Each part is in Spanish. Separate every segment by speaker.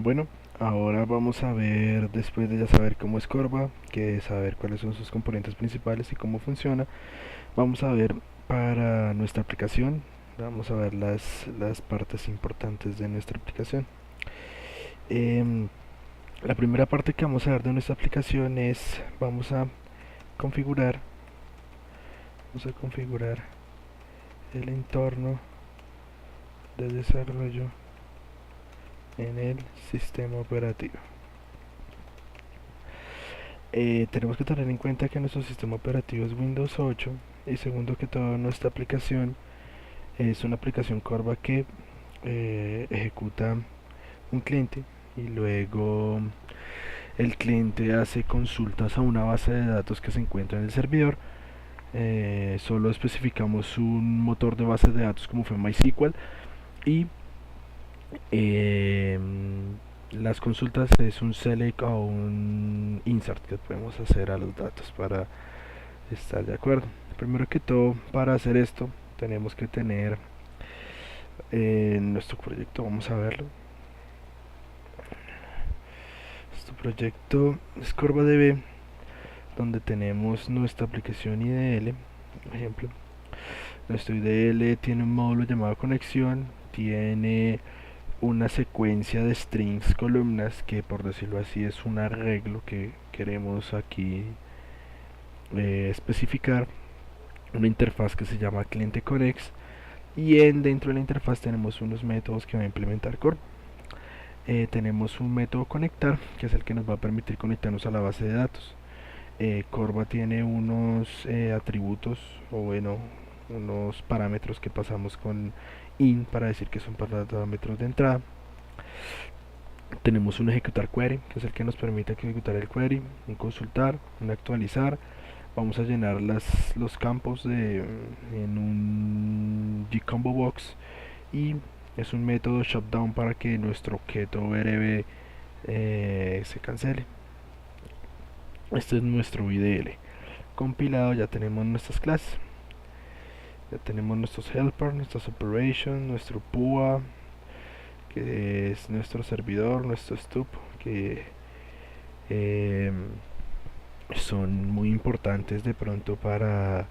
Speaker 1: Bueno, ahora vamos a ver, después de ya saber cómo es Corva, que saber cuáles son sus componentes principales y cómo funciona, vamos a ver para nuestra aplicación, vamos a ver las partes importantes de nuestra aplicación. Em, la primera parte que vamos a ver de nuestra aplicación es, configurar, vamos a configurar el entorno de desarrollo en el sistema operativo. Tenemos que tener en cuenta que nuestro sistema operativo es Windows 8 y segundo que todo nuestra aplicación es una aplicación Corva que ejecuta un cliente y luego el cliente hace consultas a una base de datos que se encuentra en el servidor. Solo especificamos un motor de bases de datos como fue MySQL y eh, las consultas es un select o un insert que podemos hacer a los datos para estar de acuerdo. Primero que todo, para hacer esto tenemos que tener nuestro proyecto, vamos a verlo. Nuestro proyecto es CorvaDB, donde tenemos nuestra aplicación IDL, por ejemplo. Nuestro IDL tiene un módulo llamado conexión, tiene una secuencia de strings columnas que, por decirlo así, es un arreglo que queremos aquí especificar, una interfaz que se llama cliente connex, y dentro de la interfaz tenemos unos métodos que va a implementar Corva. Tenemos un método conectar, que es el que nos va a permitir conectarnos a la base de datos. Corva tiene unos atributos, o bueno, unos parámetros que pasamos con in para decir que son parámetros de entrada. Tenemos un ejecutar query, que es el que nos permite ejecutar el query, un consultar, un actualizar. Vamos a llenar los campos en un gcombo box, y es un método shutdown para que nuestro objeto RB se cancele. Este es nuestro IDL. Compilado ya tenemos nuestras clases. Ya tenemos nuestros helpers, nuestras operations, nuestro PUA, que es nuestro servidor, nuestro stup, que eh, son muy importantes de pronto para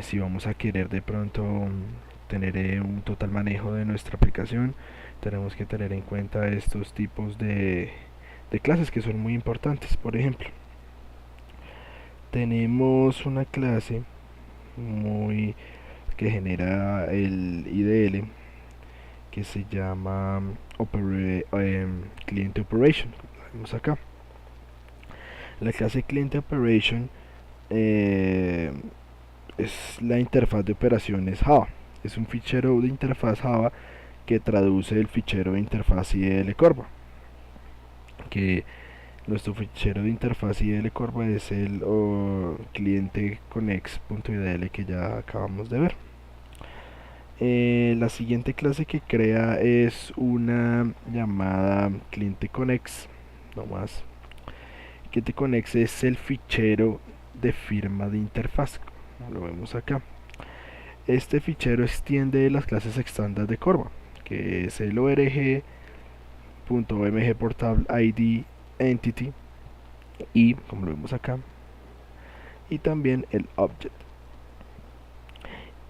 Speaker 1: si vamos a querer de pronto tener un total manejo de nuestra aplicación. Tenemos que tener en cuenta estos tipos de clases que son muy importantes. Por ejemplo, tenemos una clase muy que genera el IDL que se llama cliente operation. Vemos acá la clase cliente operation. eh, es la interfaz de operaciones Java, es un fichero de interfaz Java que traduce el fichero de interfaz IDL Corva, que nuestro fichero de interfaz IDL Corva es el cliente connex.idl que ya acabamos de ver. La siguiente clase que crea es una llamada cliente connex, no más. Cliente connex es el fichero de firma de interfaz, como lo vemos acá. Este fichero extiende las clases estándar de Corva, que es el org.omg portable id entity, y como lo vemos acá, y también el object.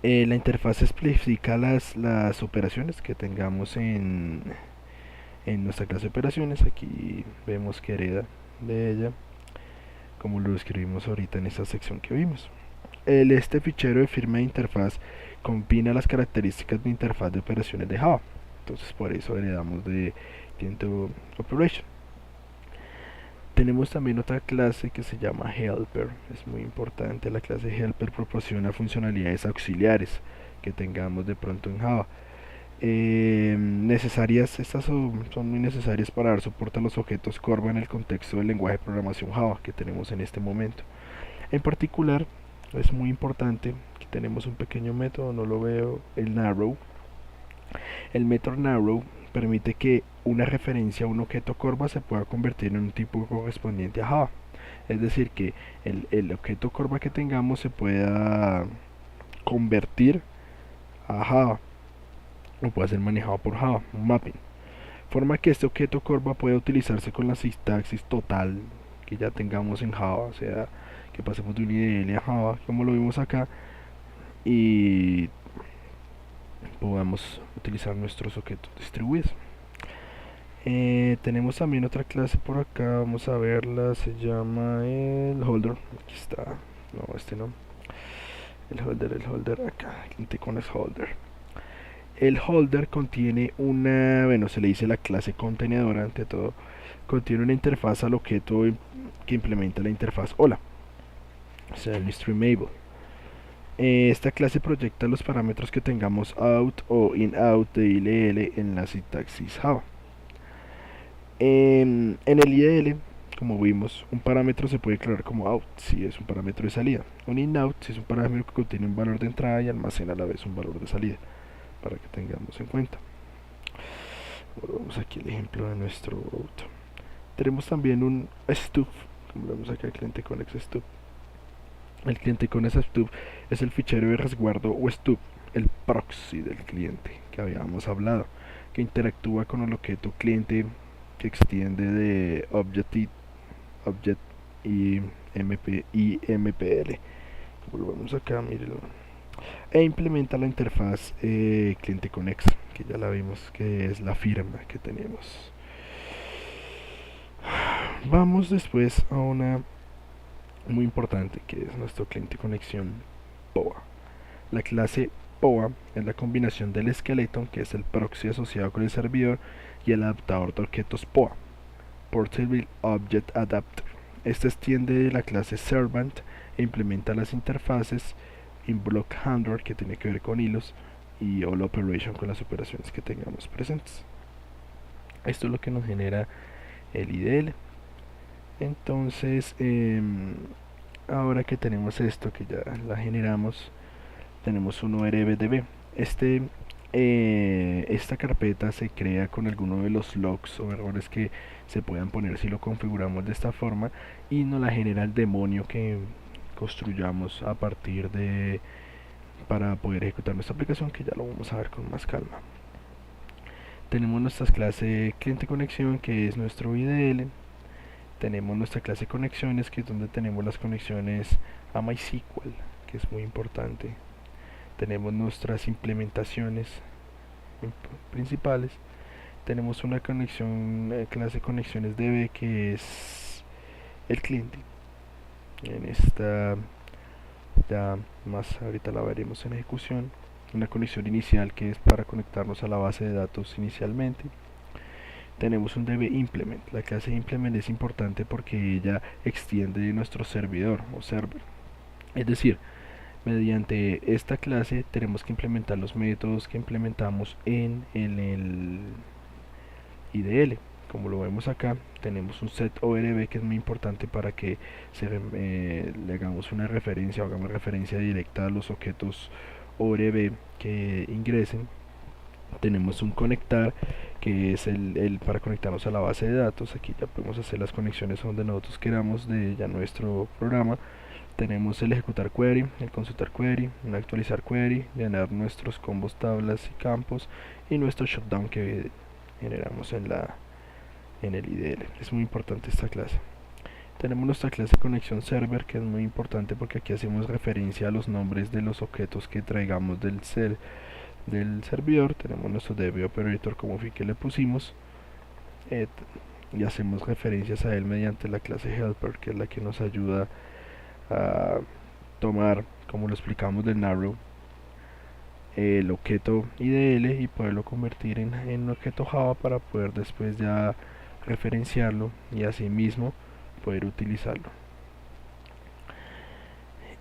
Speaker 1: La interfaz especifica las operaciones que tengamos en nuestra clase de operaciones. Aquí vemos que hereda de ella, como lo escribimos ahorita en esta sección que vimos. Este fichero de firma de interfaz combina las características de interfaz de operaciones de Java. Entonces por eso heredamos de Client Operation. Tenemos también otra clase que se llama Helper. Es muy importante. La clase Helper proporciona funcionalidades auxiliares que tengamos de pronto en Java. Estas son muy necesarias para dar soporte a los objetos Corva en el contexto del lenguaje de programación Java que tenemos en este momento. En particular, es muy importante que tenemos un pequeño método, no lo veo, el narrow. El método narrow permite que una referencia a un objeto Corva se pueda convertir en un tipo correspondiente a Java. Es decir, que el objeto Corva que tengamos se pueda convertir a Java o pueda ser manejado por Java, un mapping. forma que este objeto curva puede utilizarse con la sintaxis total que ya tengamos en Java, o sea, que pasemos de un IDL a Java, como lo vimos acá, y podamos utilizar nuestros objetos distribuidos. Tenemos también otra clase por acá, vamos a verla, se llama el holder. Aquí está, no, este no. El holder, acá, cliente con el holder. El holder contiene una, bueno, se le dice la clase contenedora, ante todo, contiene una interfaz al objeto que implementa la interfaz hola, o sea, el streamable. Esta clase proyecta los parámetros que tengamos out o in-out de IDL en la sintaxis Java. En el IDL, como vimos, un parámetro se puede declarar como out si es un parámetro de salida, un in-out si es un parámetro que contiene un valor de entrada y almacena a la vez un valor de salida, para que tengamos en cuenta. Bueno, vamos aquí el ejemplo de nuestro out. Tenemos también un stub, como vemos acá, el cliente con stub. El cliente con stub es el fichero de resguardo o stub, el proxy del cliente que habíamos hablado, que interactúa con el objeto cliente que extiende de object y MPL. Volvemos acá, mírenlo. E implementa la interfaz cliente connex, que ya la vimos, que es la firma que tenemos. Vamos después a una muy importante, que es nuestro cliente conexión POA. La clase POA es la combinación del skeleton, que es el proxy asociado con el servidor, y el adaptador de objetos POA, Portable Object Adapter. Este extiende la clase Servant e implementa las interfaces InBlock Handler, que tiene que ver con hilos, y All Operation, con las operaciones que tengamos presentes. Esto es lo que nos genera el IDL. Entonces, ahora que tenemos esto, que ya la generamos, tenemos un ORBDB. Esta carpeta se crea con alguno de los logs o errores que se puedan poner si lo configuramos de esta forma, y nos la genera el demonio que construyamos a partir de para poder ejecutar nuestra aplicación, que ya lo vamos a ver con más calma. Tenemos nuestra clase cliente conexión, que es nuestro IDL. Tenemos nuestra clase conexiones, que es donde tenemos las conexiones a MySQL, que es muy importante. Tenemos nuestras implementaciones principales. Tenemos una conexión, clase conexiones DB, que es el cliente. En esta ya más ahorita la veremos en ejecución. Una conexión inicial, que es para conectarnos a la base de datos inicialmente. Tenemos un DB implement. La clase implement es importante porque ella extiende nuestro servidor o server. Es decir, mediante esta clase tenemos que implementar los métodos que implementamos en el IDL. Como lo vemos acá, tenemos un set ORB, que es muy importante para que le hagamos una referencia o hagamos referencia directa a los objetos ORB que ingresen. Tenemos un conectar, que es el para conectarnos a la base de datos. Aquí ya podemos hacer las conexiones donde nosotros queramos de ya nuestro programa. Tenemos el ejecutar query, el consultar query, el actualizar query, llenar nuestros combos, tablas y campos, y nuestro shutdown que generamos en el IDL. Es muy importante esta clase. Tenemos nuestra clase conexión server, que es muy importante porque aquí hacemos referencia a los nombres de los objetos que traigamos del servidor. Tenemos nuestro DB operator como fue que le pusimos, y hacemos referencias a él mediante la clase helper, que es la que nos ayuda a tomar, como lo explicamos del narrow, el objeto IDL y poderlo convertir en un objeto Java para poder después ya referenciarlo y asimismo poder utilizarlo.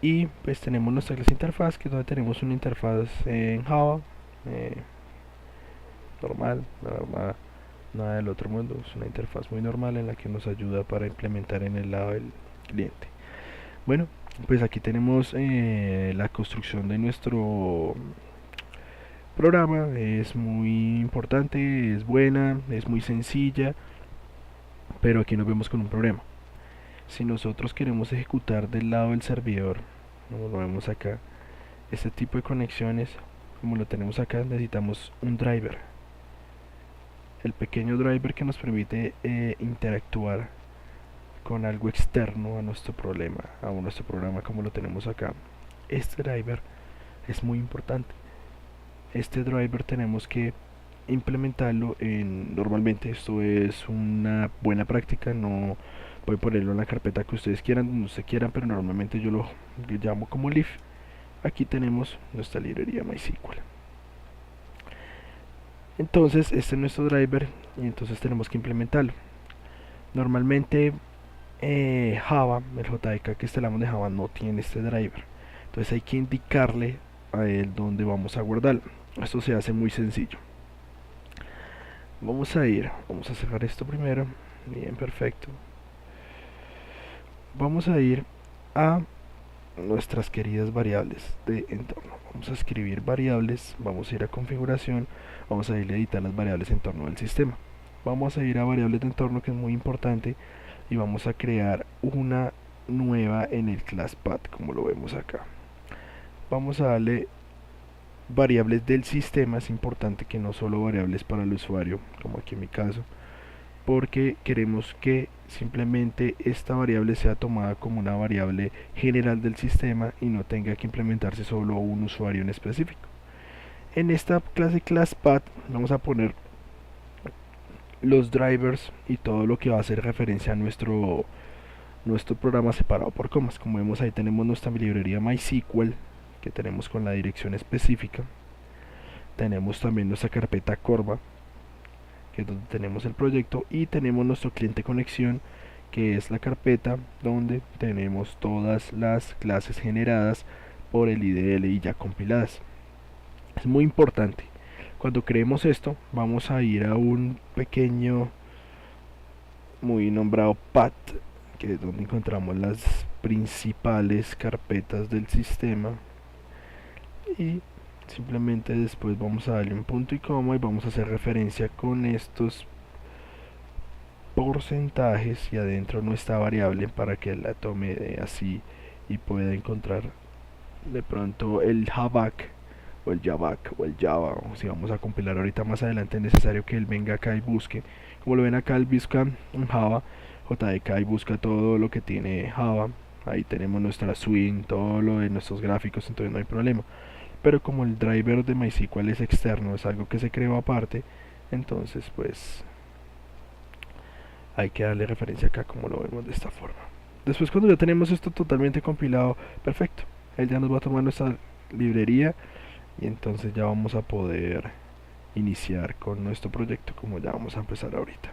Speaker 1: Y pues tenemos nuestra clase interfaz, que es donde tenemos una interfaz en Java, normal, nada del otro mundo. Es una interfaz muy normal en la que nos ayuda para implementar en el lado del cliente. Bueno, pues aquí tenemos la construcción de nuestro programa. Es muy importante, es buena, es muy sencilla, pero aquí nos vemos con un problema. Si nosotros queremos ejecutar del lado del servidor, como lo vemos acá, este tipo de conexiones, como lo tenemos acá, necesitamos un driver. el pequeño driver que nos permite interactuar con algo externo a nuestro problema, a nuestro programa como lo tenemos acá. Este driver es muy importante. Este driver tenemos que implementarlo normalmente esto es una buena práctica, no voy a ponerlo en la carpeta que ustedes quieran, no se quieran, pero normalmente yo lo llamo como leaf. Aquí tenemos nuestra librería MySQL. Entonces este es nuestro driver y entonces tenemos que implementarlo. Normalmente Java, el JDK que instalamos de Java no tiene este driver, entonces hay que indicarle a él dónde vamos a guardarlo. Esto se hace muy sencillo. Vamos a cerrar esto primero. Bien, perfecto. Vamos a ir a nuestras queridas variables de entorno. Vamos a escribir variables, vamos a ir a configuración, vamos a ir a editar las variables de entorno del sistema. Vamos a ir a variables de entorno, que es muy importante, y vamos a crear una nueva en el class path, como lo vemos acá. Vamos a darle variables del sistema. Es importante que no solo variables para el usuario, como aquí en mi caso, porque queremos que simplemente esta variable sea tomada como una variable general del sistema y no tenga que implementarse solo un usuario en específico. En esta clase classPath vamos a poner los drivers y todo lo que va a hacer referencia a nuestro programa separado por comas. Como vemos, ahí tenemos nuestra librería MySQL que tenemos con la dirección específica. Tenemos también nuestra carpeta Corva, que es donde tenemos el proyecto, y tenemos nuestro cliente conexión, que es la carpeta donde tenemos todas las clases generadas por el IDL y ya compiladas. Es muy importante. Cuando creemos esto, vamos a ir a un pequeño, muy nombrado path, que es donde encontramos las principales carpetas del sistema, y simplemente después vamos a darle un punto y coma y vamos a hacer referencia con estos porcentajes y adentro nuestra variable para que la tome así y pueda encontrar de pronto el javac o el javac o el java, o si vamos a compilar ahorita más adelante es necesario que él venga acá y busque. Como lo ven acá, él busca en Java JDK y busca todo lo que tiene Java. Ahí tenemos nuestra swing, todo lo de nuestros gráficos, entonces no hay problema. Pero como el driver de MySQL es externo, es algo que se creó aparte, entonces pues hay que darle referencia acá, como lo vemos de esta forma. Después, cuando ya tenemos esto totalmente compilado, perfecto, él ya nos va a tomar nuestra librería y entonces ya vamos a poder iniciar con nuestro proyecto, como ya vamos a empezar ahorita.